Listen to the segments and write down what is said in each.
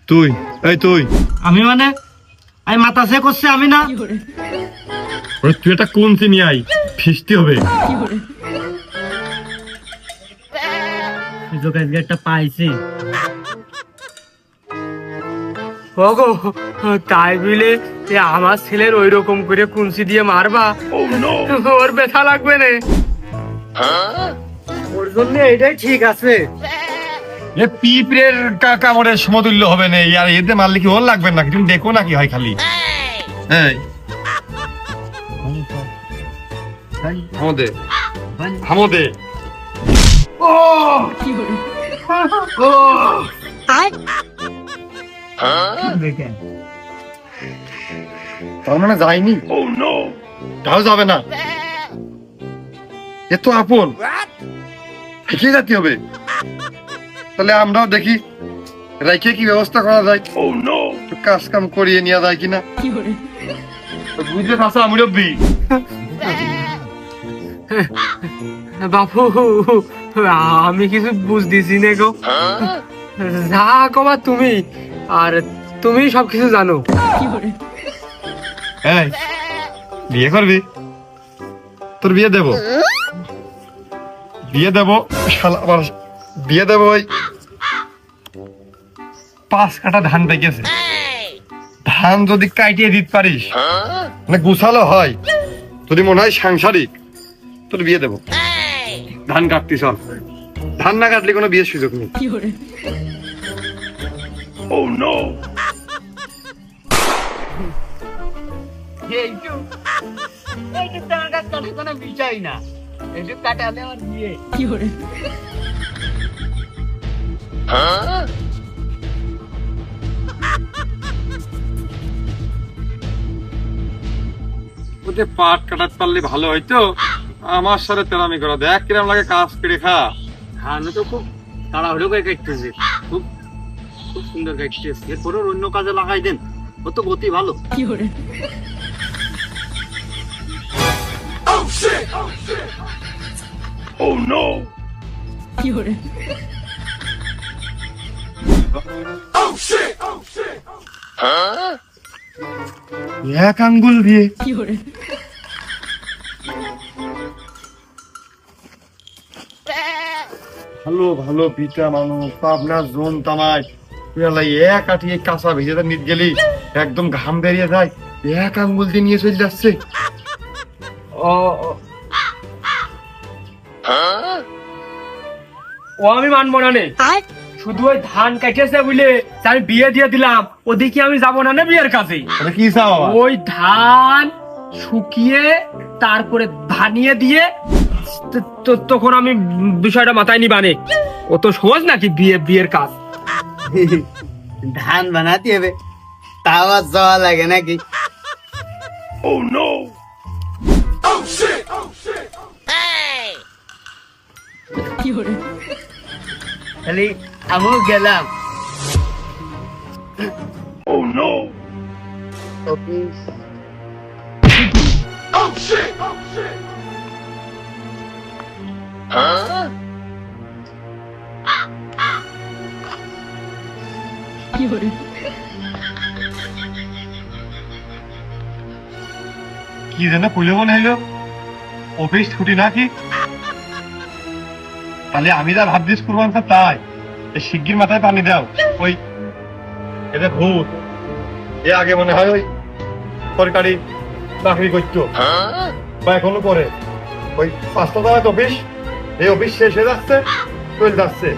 তুই তুই আমি মানে আমি মাথা সে করছে আমি না। তুই এটা কোন চিনি আই ফিস্তি হবে। একটা পাইছি ওগো, তাই বলে আমার ছেলের ওই রকম করে কুঞ্চি দিয়ে মারবা? ওর ব্যথা লাগবে না, ওর জন্য এটাই ঠিক আছে। পিঁপড়ের কামড়ের সমতুল্য হবে না, আর এতে মারলে কি ওর লাগবে নাকি? তুমি দেখো নাকি হয় খালি। হামদে হামদে ও ও তার মানে যায়নি? তাও যাবে না, এ তো আপন থেকে যেতে হবে। তাহলে আমরাও দেখি রাইখে কি ব্যবস্থা করা যায়, কাজ কাম করিয়ে নেওয়া যায় কিনা। বুঝলে চাষা মুরব্বী? বাপু আমি কিছু বুঝতেছি না গো, যা কবা তুমি, আর তুমি সবকিছু জানো। বিয়ে করবি? তোর বিয়ে দেবো, বিয়ে দেবো, বিয়ে দেবো। ওই 5 কাঠা ধান পেকেছে, ধান যদি কাটিয়ে দিতে পারিস, মানে গুছালো হয়, যদি মনে হয় সাংসারিক, তোর বিয়ে দেবো। ধান কাটতি চল, ধান না কাটলে কোনো বিয়ের সুযোগ নেই। বিষয় না, একটু কাটালে আমার বিয়ে। ওতে পাট কাটাতে পারলে ভালো হইতো। আমার সাথে তেরামি করা, দেখ কিরম লাগে কাজ করে খা। ধান তো খুব তাড়াহুড়ো করে কাটতেছে, খুব খুব সুন্দর কাটতেছে। এরপরে অন্য কাজে লাগাই দেন, ও তো গতি ভালো। এক আঙ্গুল দিয়ে ভালো ভালো পিতা মানুষ পাবনা জোন তামাই এক আটি কাঁচা ভেজে নিত গেলি একদম ঘাম বেরিয়ে যায়, এক আঙ্গুল দিয়ে নিয়ে চলে যাচ্ছে। ও আমি মানবো না, শুধু ওই ধান কাটিয়েছে বুঝলে আমি বিয়ে দিয়ে দিলাম, ওদিকে আমি যাবো না বিয়ের কাছে। কি চাও? ওই ধান শুকিয়ে তারপরে ধানিয়ে দিয়ে তখন আমি বিষয়টা মাথায় নিবানে। ও তো সহজ নাকি বিয়ের কাজ? ধান বানাতে হবে, তাও আর যাওয়া লাগে নাকি? খালি আমিও গেলাম। কি যেন কইলে মনে হইলো অফিস ছুটি নাকি? তাহলে আমি যা ভাবছিস কুরবান তাই শিগগির মাথায় পানি দাও। ওই এদের ভূত এ আগে মনে হয় ওই সরকারি চাকরি করতো বা এখনো করে, ওই 5টা জায়গায় অফিস, এই অফিস শেষ হয়ে যাচ্ছে, চলে যাচ্ছে।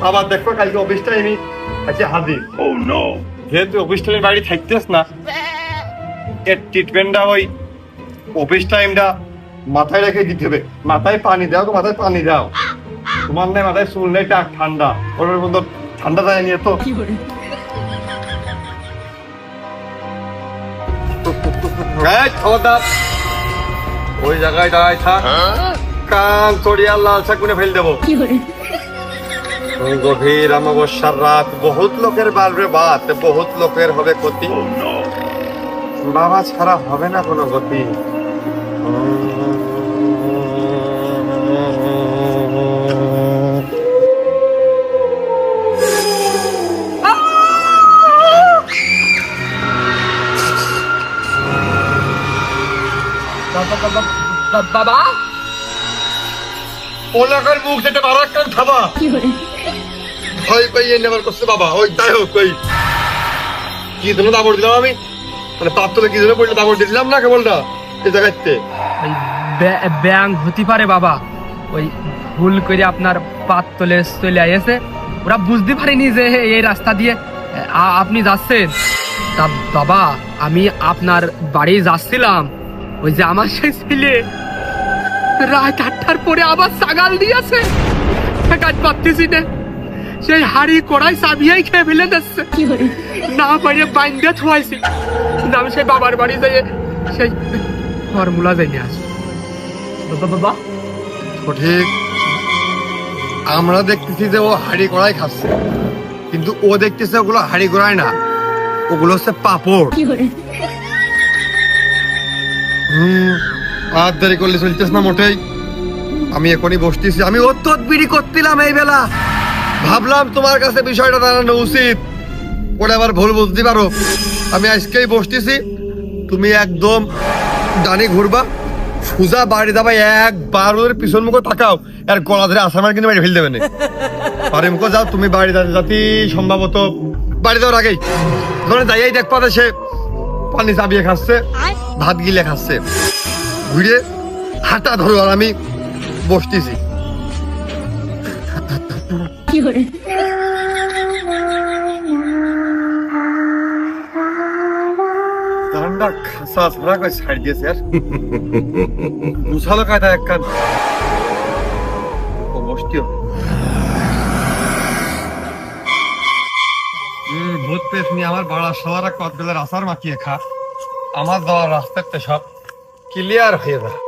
আবার দেখো কালকে অফিসটা আমি আজকে হাজির। যেহেতু অফিস টাইমের বাড়ি থাকতেস না, এর ট্রিটমেন্টটা ওই অফিস টাইমটা মাথায় রেখে দিতে হবে। মাথায় পানি দাও, তো মাথায় পানি দাও। তোমার নেই মাথায় চুল নেই, টাক ঠান্ডা, ওর মতো ঠান্ডা যায় নিয়ে তো ওই জায়গায় দাঁড়ায় থাক, কান চড়িয়ে লাল শাকুনে ফেল দেবো। গভীর অমাবস্যার রাত, বহুত লোকের বাড়বে বাত, বহুত লোকের হবে ক্ষতি। বাবা ছাড়া হবে না কোনো গতি। বাবা ওলাকার মুখ যেতে বারো কান খাবা ভয় পাইয়ে নেবার করছে বাবা। ওই যাই হোক, ওই কি জন্য দাবড় দিলাম আমি, মানে পাপ তোলে কি জন্য পড়লে দাবড় দিলাম না কেবলটা এই জায়গাতে। ওই ব্যাং হতে পারে বাবা, ওই ভুল করে আপনার পাত তলে চলে আসে, ওরা বুঝতে পারেনি যে এই রাস্তা দিয়ে আপনি যাচ্ছেন। তা বাবা আমি আপনার বাড়ি যাচ্ছিলাম, ওই যে আমার সেই ছেলে রাত 8টার পরে আবার ছাগাল দিয়েছে, কাজ পাচ্ছি না, সেই হাড়ি কড়াই চাবিয়াই খেয়ে ফেলে দিচ্ছে, না পারে বাইন্দে থুয়াইছি। আমি সেই বাবার বাড়ি যাই সেই ফর্মুলা যাই নিয়ে আসি। বাবা সঠিক, আমরা দেখতেছি যে ও হাড়ি কড়াই খাচ্ছে, কিন্তু ও দেখতেছে ওগুলো হাড়ি কড়াই না, ওগুলো হচ্ছে পাপড়। আর দেরি করলে চলতেছ না মোটেই। আমি এখনই বসতেছি, আমি অত্যৎ বিড়ি করছিলাম এই বেলা, ভাবলাম তোমার কাছে বিষয়টা জানানো উচিত, ওটা আবার ভুল বুঝতে পারো। আমি আজকেই বসতেছি, তুমি একদম ডানে ঘুরবা, সোজা বাড়ি যাবা, একবার ওর পিছন মুখে তাকাও, আর গলা ধরে আসামার কিন্তু বাড়ি ফেল দেবে না। বাড়ি মুখে যাও, তুমি বাড়ি যাতে সম্ভবত বাড়ি যাওয়ার আগেই ধরে যাইয়াই দেখ পাবে সে পানি চাবিয়ে খাচ্ছে, ভাত গিলে খাচ্ছে, ঘুরে হাঁটা ধরো, আর আমি বসতেছি। ঠান্ডা খাসা ছাড়া করে ছাড় দিয়েছে, আর বুঝালো কায়দা এক কান ও বসতিও। ভূত পেশ নিয়ে আমার বাড়া সবার কদবেলার আসার মাখিয়ে খা, আমার যাওয়ার রাস্তাতে সব ক্লিয়ার হয়ে যায়।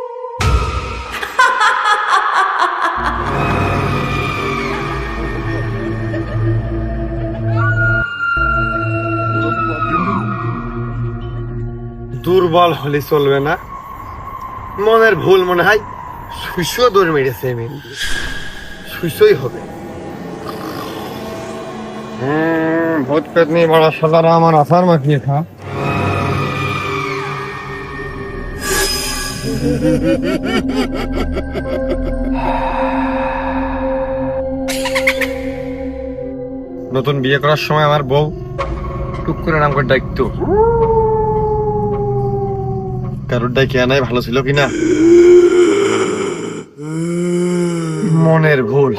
দুর্বল হলে চলবে না, মনের ভুল মনে হয় সুইস দৌড় মেরেছে, সুইসই হবে। ভূত পেট নিয়ে বড় সাদারা আমার আসার মাখিয়ে খা। নতুন বিয়ে করার সময় আমার বউ টুক করে নাম করে ডাকতো, কারোর ডাকে আনাই ভালো ছিল কিনা, মনের ভুল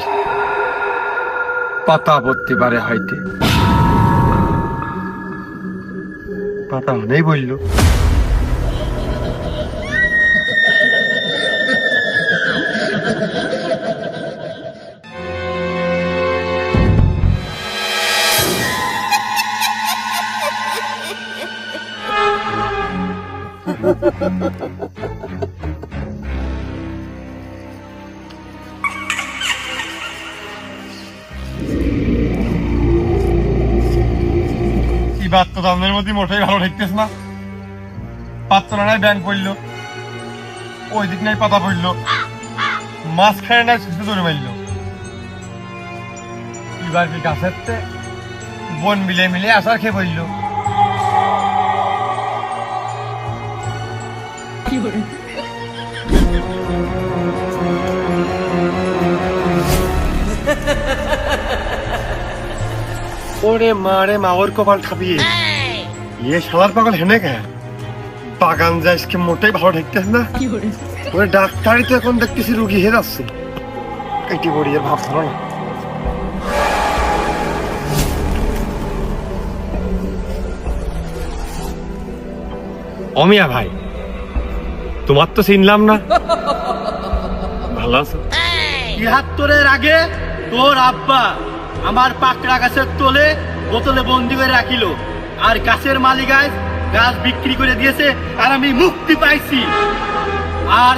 পাতা পড়তে পারে হয়তো, পাতা নেই বলল। বাচ্চা দামের মধ্যে মোটেই ভালো ঠেকতেছ না, পাত্তরা নাই ব্যাংক পড়লো, ওই দিক নাই পাতা পড়লো, মাঝখানে নাই সুস্থ ধরে মারলো, এবার কি গাছের বন মিলে মিলে আসার খেয়ে পড়লো। ওরে মারে মা, ওর কপাল খাবিয়ে ইয়ে শালার পাগল হেনে কে বাগান যাইসকে মোটেই ভালো ঠেকতেছ না, ওরে ডাক্তারই তো এখন দেখতেছি রুগী হয়ে যাচ্ছে, কেটে পড়ি আর ভাব ধরো না। অমিয়া ভাই, তোমার তো চিনলাম না, ভালো আছো? ৭৩-এর আগে তোর আব্বা আমার পাকড়া গাছের তোলে বোতলে বন্দি করে রাখিল, আর গাছের মালিক গাছ বিক্রি করে দিয়েছে, আর আমি মুক্তি পাইছি, আর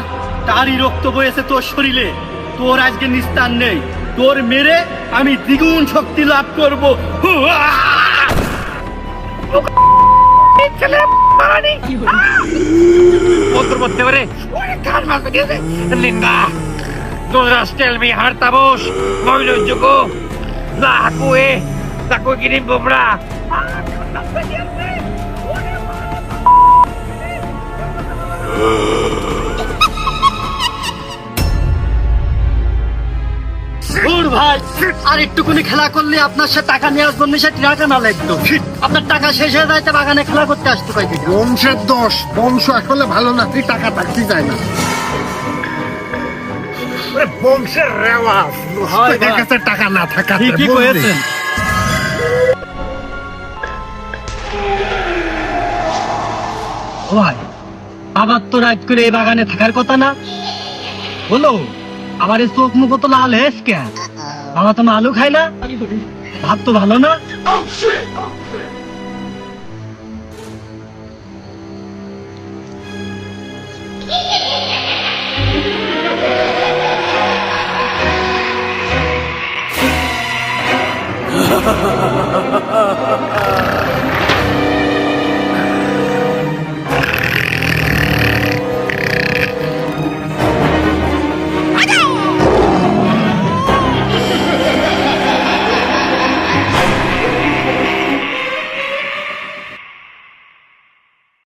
তারই রক্ত বয়েছে তোর শরীরে, তোর আজকে নিস্তার নেই, তোর মেরে আমি দ্বিগুণ শক্তি লাভ করব। বলতে পারে কার মারবে দিয়েছে Linda Do not tell me hartabos Moilo Jugo Lakue Lakue kirim bumra ওর ভাই আর একটুকুনি খেলা করলে আপনার সাথে টাকা নিয়ে আসবো সে টাকা না লাগতো আপনার টাকা শেষ হয়ে যাইতে বাগানে খেলা করতে আসতো কই থেকে বংশের দোষ বংশ আসলে ভালো না তুই টাকা থাকতে যায় না বংশের রেওয়াজ হয় ভাই। কাছে টাকা না থাকা ঠিকই কয়েছেন ও ভাই আবার তো রাত করে এই বাগানে থাকার কথা না বলো আমার এই চোখ মুখ তো লাল হেস কে বাবা তো আলু খাই না ভাত তো ভালো না